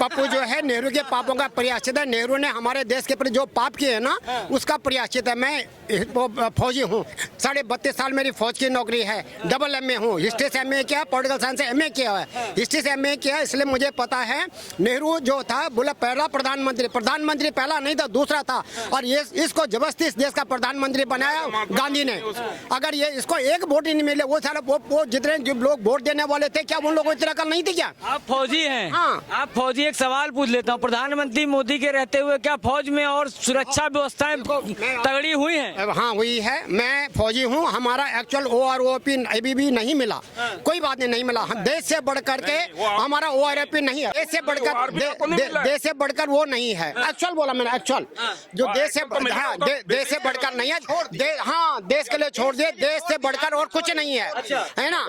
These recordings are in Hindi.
पप्पू जो है नेहरू के पापों का प्रायश्चित है। नेहरू ने हमारे देश के प्रति जो पाप किए हैं ना, उसका प्रायश्चित है। मैं फौजी हूँ, 32.5 साल मेरी फौज की नौकरी है। डबल MA हूँ, हिस्ट्री से MA किया, पॉलिटिकल साइंस से MA किया है। हिस्ट्री से MA किया, इसलिए मुझे पता है नेहरू जो था बोला पहला प्रधानमंत्री पहला नहीं था, दूसरा था। और ये इसको जबरदस्ती इस देश का प्रधानमंत्री बनाया गांधी ने। अगर ये इसको एक वोट ही नहीं मिले, वो सारा वो जितने जो लोग वोट देने वाले थे, क्या उन लोगों को इतना अकल नहीं थी क्या? आप फौजी हैं। हाँ। आप फौजी, एक सवाल पूछ लेता हूँ, प्रधानमंत्री मोदी के रहते हुए क्या फौज में और सुरक्षा व्यवस्थाएं तगड़ी हुई हैं? हाँ हुई है। मैं फौजी हूँ, हमारा एक्चुअल OROP अभी भी नहीं मिला। कोई बात नहीं मिला। हम देश से बढ़कर के हमारा OROP नहीं है। देश से बढ़कर वो नहीं है। एक्चुअल बोला मैंने, एक्चुअल जो देश से बढ़कर नहीं है। हाँ, देश के लिए छोड़ दिए, देश से बढ़कर और कुछ नहीं है ना।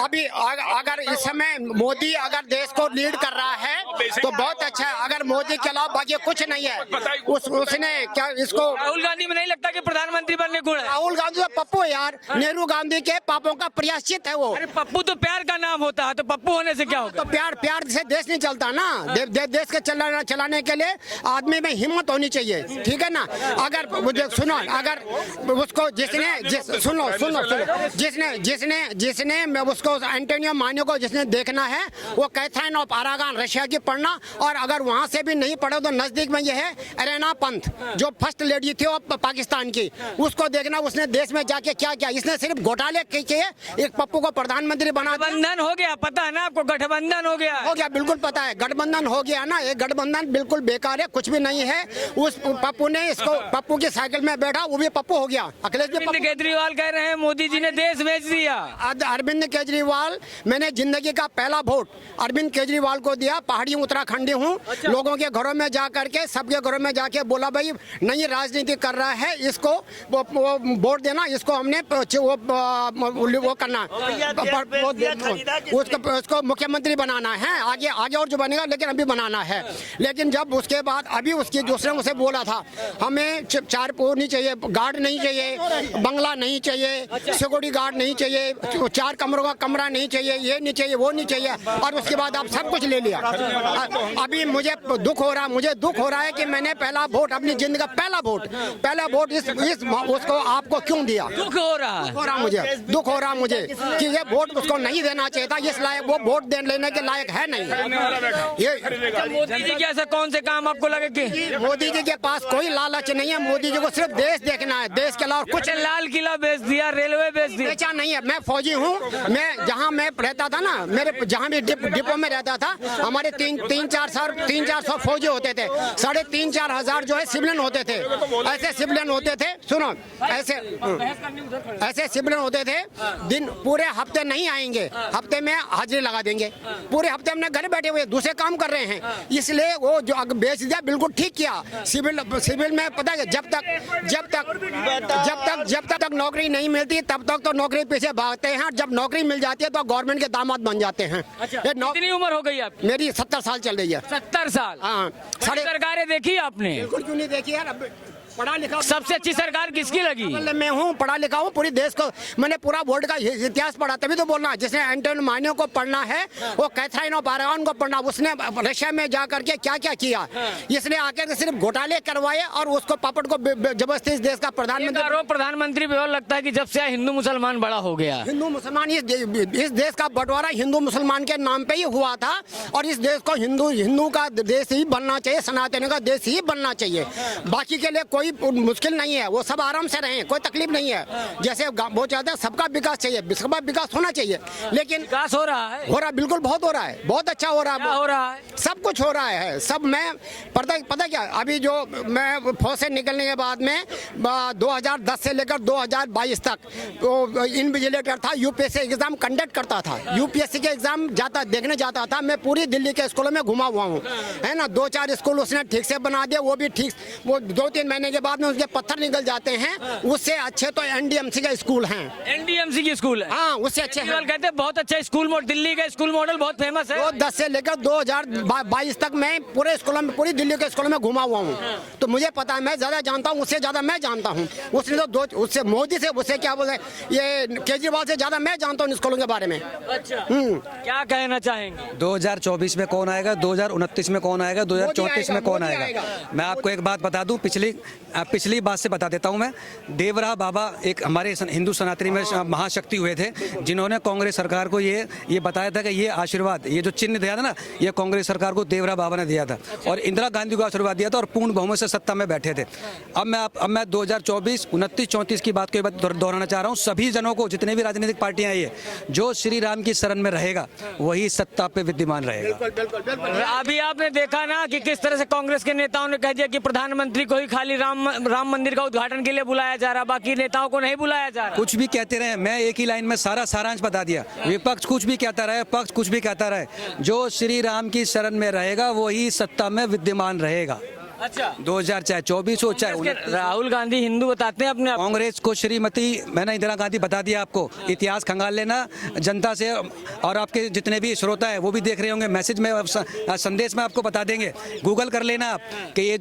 अभी अगर इस समय मोदी अगर देश को लीड कर रहा है तो बहुत अच्छा है। अगर मोदी के अलावा बाकी कुछ नहीं है। उसने क्या इसको राहुल गांधी में नहीं लगता कि प्रधानमंत्री बनने गुण है? राहुल गांधी तो पप्पू है यार, नेहरू गांधी के पापों का प्रायश्चित है वो। अरे पप्पू तो प्यार का नाम होता है, तो पप्पू होने से क्या होगा? तो प्यार से देश नहीं चलता ना। देश के चलाने के लिए आदमी में हिम्मत होनी चाहिए, ठीक है ना। अगर सुनो, अगर उसको जिसने उसको एंटोनियो मानियो को जिसने देखना है, वो कैथरीन ऑफ अरागन रशिया की पढ़ना। और अगर वहाँ से भी नहीं पढ़ो तो नजदीक में ये है एरेना पंत, जो फर्स्ट लेडी थी वो पाकिस्तान की, उसको देखना। उसने देश में जाके क्या किया? इसने सिर्फ घोटाले किए, एक पप्पू को प्रधानमंत्री बना। गठबंधन हो गया, पता है ना आपको? गठबंधन हो गया, बिल्कुल पता है। गठबंधन हो गया ना, ये गठबंधन बिल्कुल बेकार है, कुछ भी नहीं है। उस पप्पू ने इसको, पप्पू की साइकिल में बैठा, वो भी पप्पू हो गया। अखिलेश केजरीवाल कह रहे हैं मोदी जी ने देश बेच दिया। अरविंद केजरीवाल, मैंने जिंदगी का पहला वोट अरविंद केजरीवाल को दिया। पहाड़ी उत्तराखंडी हूँ। लोगों के घरों में जा करके, सबके घरों में जाके बोला भाई नई राजनीति कर रहा है, इसको वो वोट देना, इसको हमने वो करना, उसको मुख्यमंत्री बनाना है। आगे और जो बनेगा, लेकिन अभी बनाना है। लेकिन जब उसके बाद अभी उसकी दूसरे उसे बोला था हमें 4 नहीं चाहिए, गार्ड नहीं चाहिए, बंगला नहीं चाहिए, सिक्योरिटी गार्ड नहीं चाहिए, 4 कमरों का कमरा नहीं चाहिए, ये नहीं चाहिए, वो नहीं चाहिए, और उसके बाद आप सब कुछ ले लिया। अभी मुझे दुख हो रहा है कि मैंने पहला वोट, अपनी जिंदगी का पहला वोट उसको आपको क्यों दिया। दुख हो रहा मुझे कि ये वोट उसको नहीं देना चाहिए था। इस लायक वो वोट लेने के लायक है नहीं। ये मोदी जी के ऐसा कौन से काम आपको लगे कि मोदी जी के पास कोई लालच नहीं है। मोदी जी को सिर्फ देश देखना है, देश के अलावा कुछ। लाल किला बेच दिया, रेलवे बेच दिया, बेचा नहीं है। मैं फौजी हूँ। मैं जहाँ मैं रहता था ना, मेरे जहाँ भी डिपो में रहता था, हमारे 300-400 फौजी होते थे। 3,500-4 हजार जो है सिविलियन होते थे। ऐसे सिविलियन होते थे, सुनो, ऐसे सिविलियन होते थे। दिन पूरे हफ्ते नहीं आएंगे, हफ्ते में हाजिरी लगा देंगे। पूरे हफ्ते हमने घर बैठे हुए दूसरे काम कर रहे हैं, इसलिए वो जो बेच दिया, बिल्कुल ठीक किया। सिविल में पता है, जब तक नौकरी नहीं मिलती तब तक तो नौकरी पीछे भागते हैं। जब नौकरी मिल जाती है तो गवर्नमेंट के दामाद बन जाते हैं। कितनी उम्र हो गई आपकी? मेरी 70 साल चल रही है। 70 साल? हाँ। सरकारें देखी आपने? बिल्कुल क्यों नहीं देखी यार। पढ़ा लिखा सबसे अच्छी सरकार किसकी लगी? मैं हूँ, पढ़ा लिखा हूँ। पूरी देश को मैंने पूरा वर्ल्ड का इतिहास पढ़ा, तभी तो बोलना। जिसने एंटोनियो मानियो को पढ़ना है, वो कैथरीन ऑफ अरागन को पढ़ना। उसने रशिया में जा करके क्या क्या किया। इसने आकर सिर्फ घोटाले करवाए और उसको पापड़ को जबरदस्ती इस देश का प्रधानमंत्री लगता है कि जब से हिंदू मुसलमान बड़ा हो गया, हिंदू मुसलमान, इस देश का बंटवारा हिंदू मुसलमान के नाम पे ही हुआ था। और इस देश को हिंदू का देश ही बनना चाहिए, सनातन का देश ही बनना चाहिए। बाकी के लिए कोई मुश्किल नहीं है, वो सब आराम से रहें, कोई तकलीफ नहीं है। जैसे वो चाहते हैं सबका विकास चाहिए, सबका विकास होना चाहिए। लेकिन विकास हो रहा है, बिल्कुल बहुत हो रहा है, बहुत अच्छा हो रहा है, सब कुछ हो रहा है। सब मैं पता क्या, अभी जो मैं फौज से निकलने के बाद में 2010 से लेकर 2022 तक तो इन्विजिलेटर था, यूपीएससी एग्जाम कंडक्ट करता था। यूपीएससी के एग्जाम देखने जाता था। मैं पूरी दिल्ली के स्कूलों में घुमा हुआ हूँ, है ना। 2-4 स्कूल उसने ठीक से बना दिया, वो भी ठीक, वो 2-3 महीने के बाद में उसके पत्थर निकल जाते हैं, उससे अच्छे तो एनडीएमसी का स्कूल हैं। एनडीएमसी की स्कूल है, हाँ उससे अच्छे हैं। केजरीवाल कहते हैं बहुत अच्छा स्कूल मॉडल, दिल्ली का स्कूल मॉडल बहुत फेमस है। 2010 से लेकर 2022 तक मैं पूरे स्कूलों में, पूरी दिल्ली के स्कूलों में घुमा हुआ हूँ, तो मुझे पता है, मैं ज्यादा जानता हूँ, उससे ज्यादा मैं जानता हूँ। उसने तो उससे मोदी से, उससे क्या बोले, ये केजरीवाल से ज्यादा मैं जानता हूँ स्कूलों के बारे में। अच्छा, क्या कहना चाहेंगे? 2024 में कौन आएगा, 2029 में कौन आएगा, 2034 में कौन आएगा? मैं आपको एक बात बता दूं, पिछली बात से बता देता हूं मैं। देवरा बाबा एक हमारे हिंदू सनातनी में महाशक्ति हुए थे, जिन्होंने कांग्रेस सरकार को ये बताया था कि ये आशीर्वाद, ये जो चिन्ह दिया था ना, ये कांग्रेस सरकार को देवरा बाबा ने दिया था, और इंदिरा गांधी को आशीर्वाद दिया था, और पूर्ण बहुमत से सत्ता में बैठे थे। अब मैं 2024, 29, 34 की बात को दोहराना चाह रहा हूँ। सभी जनों को, जितने भी राजनीतिक पार्टियां आई है, जो श्री राम की शरण में रहेगा वही सत्ता पे विद्यमान रहेगा। अभी आपने देखा ना कि किस तरह से कांग्रेस के नेताओं ने कह दिया कि प्रधानमंत्री को ही खाली राम मंदिर का उद्घाटन के लिए बुलाया जा रहा, बाकी नेताओं को नहीं बुलाया जा रहा। कुछ भी कहते रहे, मैं एक ही लाइन में सारा सारांश बता दिया। विपक्ष कुछ भी कहता रहे, पक्ष कुछ भी कहता रहे, जो श्री राम की शरण में रहेगा वही सत्ता में विद्यमान रहेगा। अच्छा, 2024 हो चाहे राहुल गांधी हिंदू बताते हैं अपने आप। कांग्रेस को श्रीमती, मैंने इंदिरा गांधी बता दिया आपको। इतिहास खंगाल लेना जनता से, और आपके जितने भी श्रोता है वो भी देख रहे होंगे, मैसेज में, संदेश में आपको बता देंगे। गूगल कर लेना आप कि ये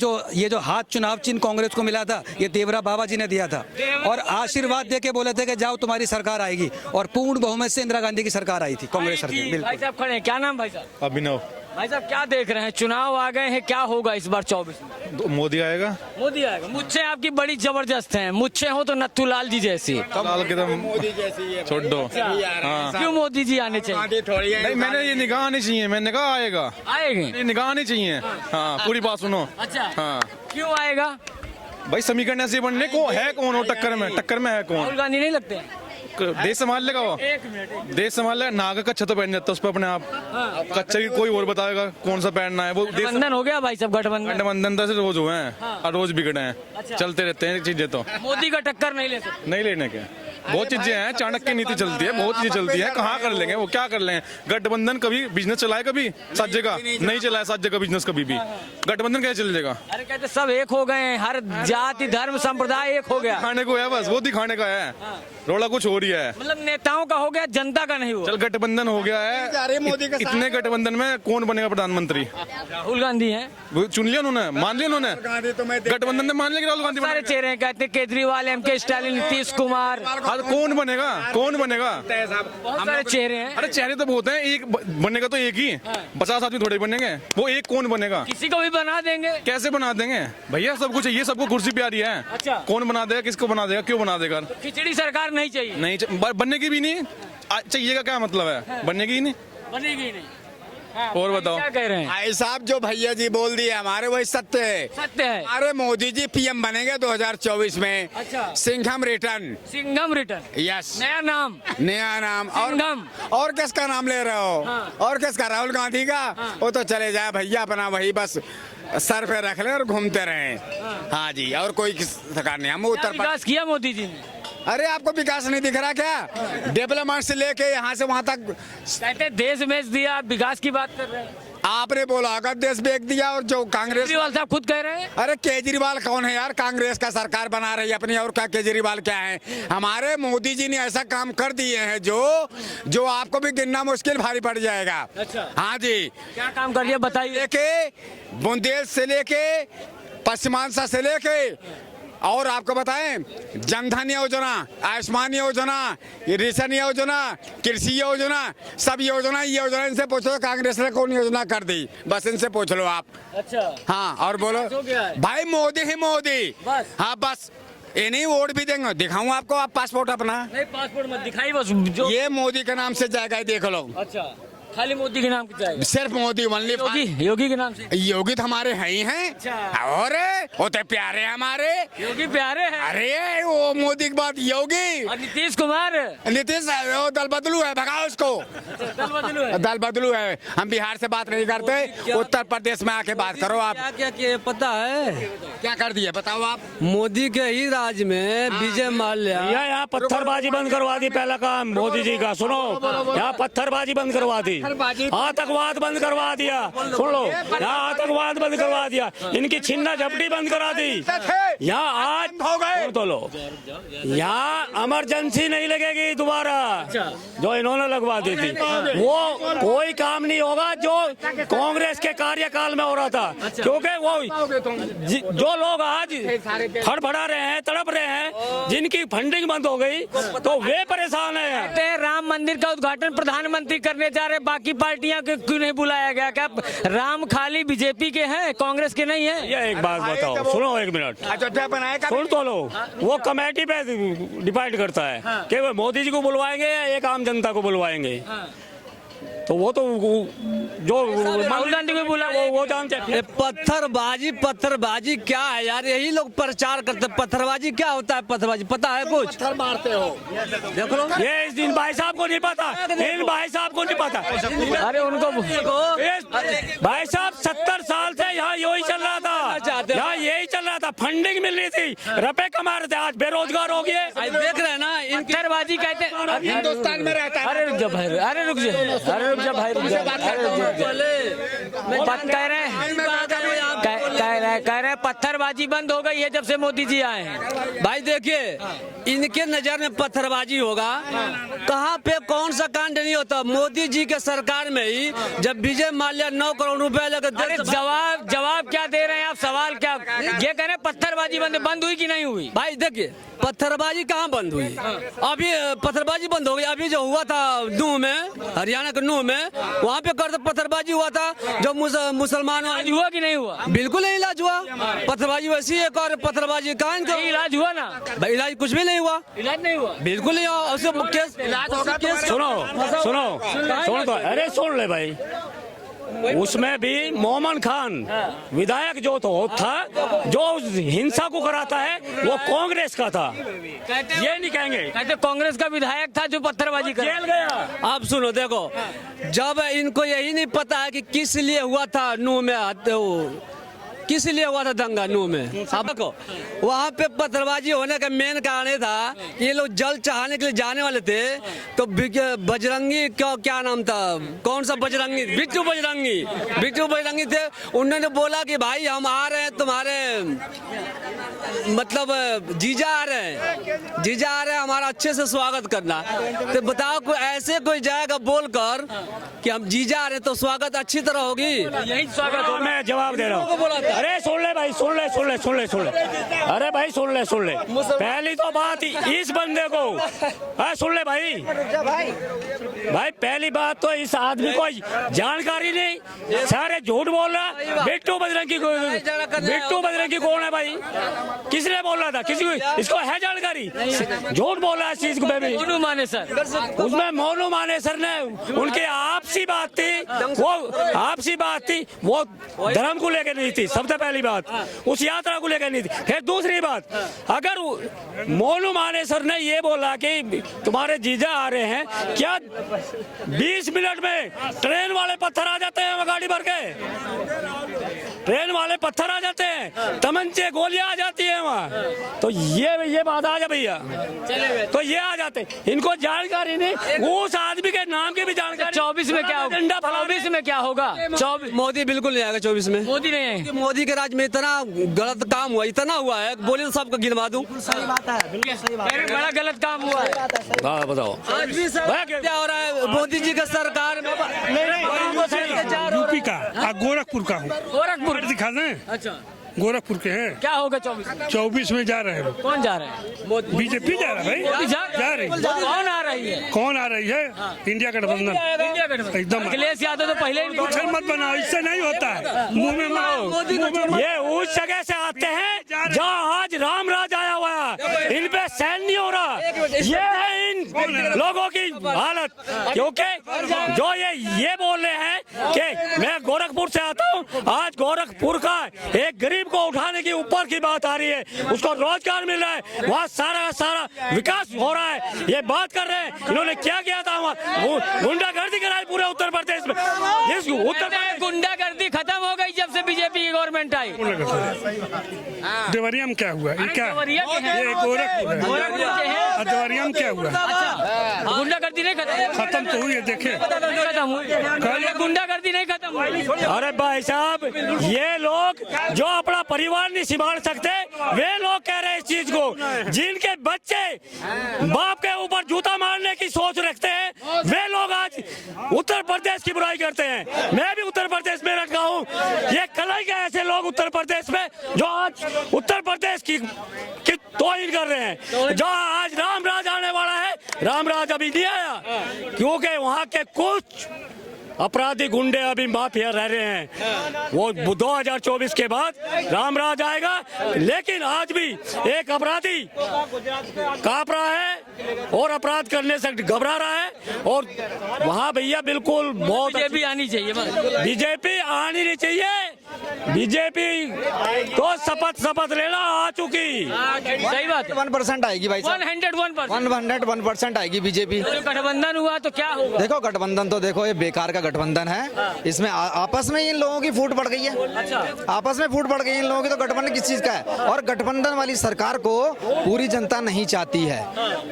जो हाथ चुनाव चिन्ह कांग्रेस को मिला था, ये देवरा बाबा जी ने दिया था, और आशीर्वाद दे के बोले थे कि जाओ तुम्हारी सरकार आएगी, और पूर्ण बहुमत से इंदिरा गांधी की सरकार आई थी, कांग्रेस सरकार। भाई साहब खड़े हैं, क्या नाम भाई साहब? अभिनव। भाई साहब क्या देख रहे हैं, चुनाव आ गए हैं, क्या होगा इस बार 24 में? मोदी आएगा। मोदी आएगा। मुझे आपकी बड़ी जबरदस्त हैं, मुझे हो तो नत्थू लाल जी जैसी। लाल के मोदी जैसी छोड़ दो। हाँ। क्यों मोदी जी आने चाहिए? नहीं, मैंने ये निगाह नहीं चाहिए, मैंने कहा आएगा। आएंगे? ये निगाह नहीं चाहिए। हाँ, पूरी बात सुनो। अच्छा, हाँ, क्यों आएगा? भाई समीकरण ऐसे बनने को है कौन हो टक्कर में है कौन? राहुल गांधी नहीं लगते हैं? देश संभाल लेगा वो, एक मिनट। देश संभाल लेगा। नागा कच्चा तो पहन जाता है उस पर अपने आप। कच्चा की कोई और बताएगा कौन सा पहनना है वो। गठबंधन हो गया भाई साहब, गठबंधन से रोज हुए हैं, और रोज बिगड़े हैं। अच्छा। चलते रहते हैं चीजें, तो मोदी का टक्कर नहीं ले सकते। नहीं लेने के बहुत चीजें हैं। चाणक्य नीति चलती है, बहुत चीजें चलती है। कहाँ कर लेंगे वो, क्या कर लेंगे? गठबंधन कभी बिजनेस चलाए, कभी सात जगह नहीं चलाया, सात जगह बिजनेस कभी भी। गठबंधन कैसे चल जाएगा? अरे कहते सब एक हो गए हैं, हर जाति धर्म संप्रदाय एक हो गया। खाने को है बस, वो दिखाने का है। रोड़ा कुछ हो रही है, मतलब नेताओं का हो गया, जनता का नहीं हुआ। चल गठबंधन हो गया है। इतने गठबंधन में कौन बनेगा प्रधानमंत्री? राहुल गांधी हैं, वो चुन लिया उन्होंने, मान लिया उन्होंने। गठबंधन ने मान लिया कि राहुल गांधी सारे चेहरे हैं, कहते हैं केजरीवाल, एमके स्टालिन, नीतीश कुमार। कौन बनेगा? कौन बनेगा? बहुत सारे चेहरे हैं। अरे चेहरे तो बहुत हैं, एक बनेगा तो एक ही। 50 आदमी थोड़े बनेंगे, वो एक कौन बनेगा? किसी को भी बना देंगे। कैसे बना देंगे भैया? सब कुछ चाहिए, सबको कुर्सी प्यारी है। अच्छा। कौन बना देगा, किसको बना देगा, क्यों बना देगा? खिचड़ी सरकार नहीं चाहिए। नहीं बनने की भी नहीं चाहिए का क्या मतलब है? बनने की ही नहीं, बनेगी नहीं। और बताओ क्या कह रहे हैं? भाई साहब जो भैया जी बोल दिए हमारे वही सत्य है। सत्य है। अरे मोदी जी पीएम बनेंगे 2024 में। अच्छा। Singham return. Singham return. Yes, नया नाम। नया नाम। सिंघम। और किसका नाम ले रहे हो? हाँ। और किसका? राहुल गांधी का। वो तो चले जाए भैया, अपना वही बस सर पे रख ले और घूमते रहे। हाँ जी, और कोई सरकार नहीं। हम उत्तर विकास किया मोदी जी ने। अरे आपको विकास नहीं दिख रहा क्या? डेवलपमेंट से लेके यहाँ से वहाँ तक कहते देश बेच दिया, आप विकास की बात कर रहे हैं। आपने बोला होगा देश बेच दिया, और जो कांग्रेस। केजरीवाल साहब खुद कह रहे हैं। अरे केजरीवाल कौन है यार? कांग्रेस का सरकार बना रही है अपनी, और क्या केजरीवाल क्या है? हमारे मोदी जी ने ऐसा काम कर दिए हैं जो आपको भी गिनना मुश्किल भारी पड़ जाएगा। अच्छा। हाँ जी, क्या काम कर दिया बताइए। लेके बुंदेल से लेके पश्चिमांचल से लेके, और आपको बताएं, जनधन योजना, आयुष्मान योजना, रेशन योजना, कृषि योजना, सब योजना इनसे पूछो कांग्रेस ने कौन योजना कर दी, बस इनसे पूछ लो आप। अच्छा। हाँ, और बोलो हो गया है। भाई मोदी ही मोदी। बस। हाँ बस, ये नहीं वोट भी देंगे। दिखाऊं आपको, आप पासपोर्ट अपना? नहीं, पासपोर्ट मत दिखाई, बस जो। ये मोदी के नाम से जाएगा, ये देख लो। अच्छा, खाली मोदी के नाम की जाएगा। सिर्फ मोदी, ओनली योगी के नाम से। योगी तो हमारे हैं ही हैं। अच्छा। और होते प्यारे हमारे योगी प्यारे हैं। अरे वो मोदी के बाद योगी। और नीतीश कुमार। नीतीश वो दल बदलू है, भगाओ उसको। दल बदलू है। दल बदलू है। हम बिहार से बात नहीं करते, उत्तर प्रदेश में आके बात करो आप। क्या क्या पता है? क्या कर दिए बताओ आप? मोदी के ही राज में विजय माल्या। यहाँ पत्थरबाजी बंद करवा दी, पहला काम मोदी जी का। सुनो, यहाँ पत्थरबाजी बंद करवा दी। आतंकवाद बंद करवा दिया। सुन लो, यहाँ आतंकवाद बंद करवा दिया, इनकी छिन्ना झपटी बंद करा दी। यहाँ आज हो गए तो लो, यहाँ इमरजेंसी नहीं लगेगी दोबारा, जो इन्होंने लगवा दी थी। वो कोई काम नहीं होगा जो कांग्रेस के कार्यकाल में हो रहा था, क्योंकि वो जो लोग आज फड़फड़ा रहे हैं, तड़प रहे हैं, जिनकी फंडिंग बंद हो गई तो वे परेशान हैं। राम मंदिर का उद्घाटन प्रधानमंत्री करने जा रहे, बाकी पार्टियां क्यों नहीं बुलाया गया? क्या राम खाली बीजेपी के हैं, कांग्रेस के नहीं है? ये एक बात बताओ, सुनो एक मिनट, अयोध्या बनाएगा सुन तो लो। वो कमेटी पे डिपेंड करता है कि वो मोदी जी को बुलवाएंगे या एक आम जनता को बुलवाएंगे। तो वो तो जो राहुल गांधी को बुला, वो जानते हैं। पत्थरबाजी क्या है यार? यही लोग प्रचार करते हैं। पत्थरबाजी क्या होता है? पत्थरबाजी पता है कुछ? पत्थर मारते हो। देख लो, ये इस दिन भाई साहब को नहीं पता, इन भाई साहब को नहीं पता। अरे उनको भाई साहब 70 साल से यहाँ यही चल रहा था, यहाँ यही चल रहा था, फंडिंग मिल रही थी, रुपए कमा रहे थे, आज बेरोजगार हो गए। देख रहे हैं ना, पत्थरबाजी कहते हैं। हिंदुस्तान में रहता है। अरे रुक जा भाई, अरे रुक जा, अरे रुक जा भाई, रुक जा। कह रहे पत्थरबाजी बंद हो गई है जब से मोदी जी आए हैं। भाई देखिए, इनके नजर में पत्थरबाजी होगा कहाँ पे? कौन सा कांड नहीं होता? मोदी जी के सरकार में ही जब विजय माल्या 9 करोड़ रुपए अरे जवाब क्या दे रहे हैं आप? सवाल क्या ये कह रहे हैं? पत्थरबाजी बंद हुई कि नहीं हुई? भाई देखिए, पत्थरबाजी कहाँ बंद हुई? अभी पत्थरबाजी बंद हो गई। अभी जो हुआ था नूह में, हरियाणा के नूह में, वहाँ पे कर पत्थरबाजी हुआ था। जो मुसलमान इलाज हुआ कि नहीं हुआ? बिल्कुल नहीं इलाज हुआ। पत्थरबाजी वैसी है, और पत्थरबाजी कहाँ इनका इलाज हुआ ना? भाई इलाज कुछ भी नहीं हुआ, इलाज नहीं हुआ, बिल्कुल नहीं हुआ। उससे सुनो तो, अरे सुन ले भाई, उसमें भी मोमन खान विधायक जो तो था, जो हिंसा को कराता है, वो कांग्रेस का था। ये नहीं कहेंगे, कहते कांग्रेस का विधायक था जो पत्थरबाजी कर जेल गया। आप सुनो, देखो, जब इनको यही नहीं पता है कि किस लिए हुआ था नूह में, किस लिए हुआ था दंगा नूह में। अब देखो, वहाँ पे पत्थरबाजी होने का मेन कारण ये था कि ये लोग जल चढ़ाने के लिए जाने वाले थे, तो बजरंगी क्या नाम था, कौन सा बजरंगी, बिट्टू बजरंगी थे। उन्होंने बोला कि भाई हम आ रहे हैं, तुम्हारे मतलब जीजा आ रहे हैं, हमारा अच्छे से स्वागत करना। तो बताओ, कोई ऐसे कोई जाएगा बोलकर कि हम जीजा आ रहे हैं तो स्वागत अच्छी तरह होगी? यही स्वागत हो। मैं जवाब दे रहा हूँ। अरे सुन ले भाई, सुन ले। अरे भाई सुन ले। पहली तो बात इस बंदे को सुन ले भाई, पहली बात तो इस आदमी को जानकारी नहीं, सारे झूठ बोल रहा। बिट्टू बजरंगी कौन है भाई? किसने बोल रहा था? किसी को इसको है जानकारी? झूठ बोल रहा है इस चीज को। मोनू मानेसर, उसमें मोनू मानेसर ने, उनकी आपसी बात थी, वो धर्म को लेकर नहीं थी। सबसे पहली बात, उस यात्रा को लेकर नहीं थी। फिर दूसरी बात, अगर मोनू मानेसर ने ये बोला कि तुम्हारे जीजा आ रहे हैं, क्या 20 मिनट में ट्रेन वाले पत्थर आ जाते हैं? गाड़ी भर के ट्रेन वाले पत्थर आ जाते हैं, तमंचे गोलियां आ जाती है वहाँ। तो ये बात आ जा भैया, तो ये आ जाते, इनको जानकारी नहीं। उस आदमी के नाम की भी जानकारी। 24 में क्या होगा? 24 में क्या होगा? 24 मोदी बिल्कुल नहीं आएगा 24 में। मोदी नहीं है। मोदी के राज में इतना गलत काम हुआ, इतना हुआ है, बोलिए तो सबको गिनवा दूं। सही बात है, बिल्कुल सही बात है। बड़ा गलत काम हुआ है। बताओ आज भी सर क्या हो रहा है मोदी जी का सरकार में? यूपी का, गोरखपुर का हूँ। गोरखपुर दिखा दें, अच्छा, गोरखपुर के हैं। क्या होगा 24 में जा रहे हैं। कौन जा रहे हैं? बीजेपी जा रहा है भाई, जा रही है। कौन आ रही है? कौन आ रही है? इंडिया गठबंधन। इंडिया गठबंधन। एकदम। अखिलेश यादव तो पहले ही कुछ मत बनाओ, इससे नहीं होता है। मुंह में मारो। ये उस जगह से आते हैं जहाँ आज राम राज आया हुआ है, इन पे सहन नहीं हो रहा। ये है इन लोगों की हालत, क्योंकि जो ये बोल रहे हैं कि मैं गोरखपुर से आता हूँ। आज गोरखपुर का एक गरीब को उठाने की ऊपर की बात आ रही है, उसको रोजगार मिल रहा है, वहाँ सारा विकास हो रहा है। ये बात कर रहे हैं, इन्होंने क्या किया था वहाँ? गुंडागर्दी कराई पूरे उत्तर प्रदेश में। गुंडागर्दी खत्म हो गई जब से बीजेपी की गवर्नमेंट डेवलपमेंट आई? देवरिया में क्या हुआ? ये क्या? देवरिया के हैं। ये गोरखपुर है। गोरखपुर के हैं। और देवरिया में क्या हुआ? अच्छा, गुंडागर्दी नहीं खत्म? खत्म तो हुई है, देखे। खत्म हुई, गुंडागर्दी नहीं खत्म हुई? अरे भाई साहब, ये लोग जो अपना परिवार नहीं संभाल सकते, वे लोग कह रहे हैं इस चीज को। जिनके बच्चे बाप के ऊपर जूता मारने की सोच रखते हैं, वे लोग आज उत्तर प्रदेश की बुराई करते हैं। मैं भी उत्तर प्रदेश में रखा हूँ। ये कलई के ऐसे लोग उत्तर प्रदेश में जो आज उत्तर प्रदेश की तौहीन कर रहे हैं। जो आज रामराज आने वाला है, रामराज अभी नहीं आया, क्योंकि वहाँ के कुछ अपराधी गुंडे अभी माफिया रह रहे हैं। वो 2024 के बाद रामराज आएगा, लेकिन आज भी एक अपराधी कांप रहा है और अपराध करने से घबरा रहा है। और वहाँ भैया बिल्कुल बहुत बीजेपी आनी चाहिए। बीजेपी आनी नहीं चाहिए। बीजेपी तो शपथ लेना आ चुकी। सही बात है। 1% आएगी भाई साहब। 101%। 101% आएगी बीजेपी। गठबंधन हुआ तो क्या होगा? देखो गठबंधन तो देखो ये बेकार का गठबंधन है। इसमें आपस में इन लोगों की फूट पड़ गई है। अच्छा, आपस में फूट पड़ गई इन लोगों की। तो गठबंधन किस चीज का है? और गठबंधन वाली सरकार को पूरी जनता नहीं चाहती है।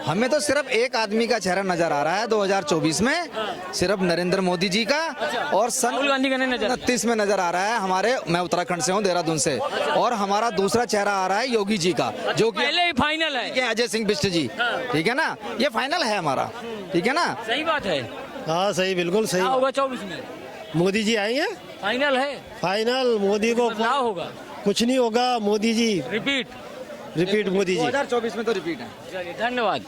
हमें तो सिर्फ एक आदमी का चेहरा नजर आ रहा है 2024 में, सिर्फ नरेंद्र मोदी जी का। और सन राहुल गांधी का नहीं नजर? 29 में नजर आ रहा है हमारे। मैं उत्तराखंड से हूँ, देहरादून से। और हमारा दूसरा चेहरा आ रहा है योगी जी का, जो कि पहले ही फाइनल है। अजय सिंह बिष्ट जी। ठीक है ना, ये फाइनल है हमारा। ठीक है ना। सही बात है। हाँ सही, बिल्कुल सही। क्या होगा 24 में? मोदी जी आएंगे। फाइनल है। फाइनल मोदी को क्या होगा? कुछ नहीं होगा। मोदी जी रिपीट मोदी जी। 2024 में तो रिपीट है। चलिए, धन्यवाद।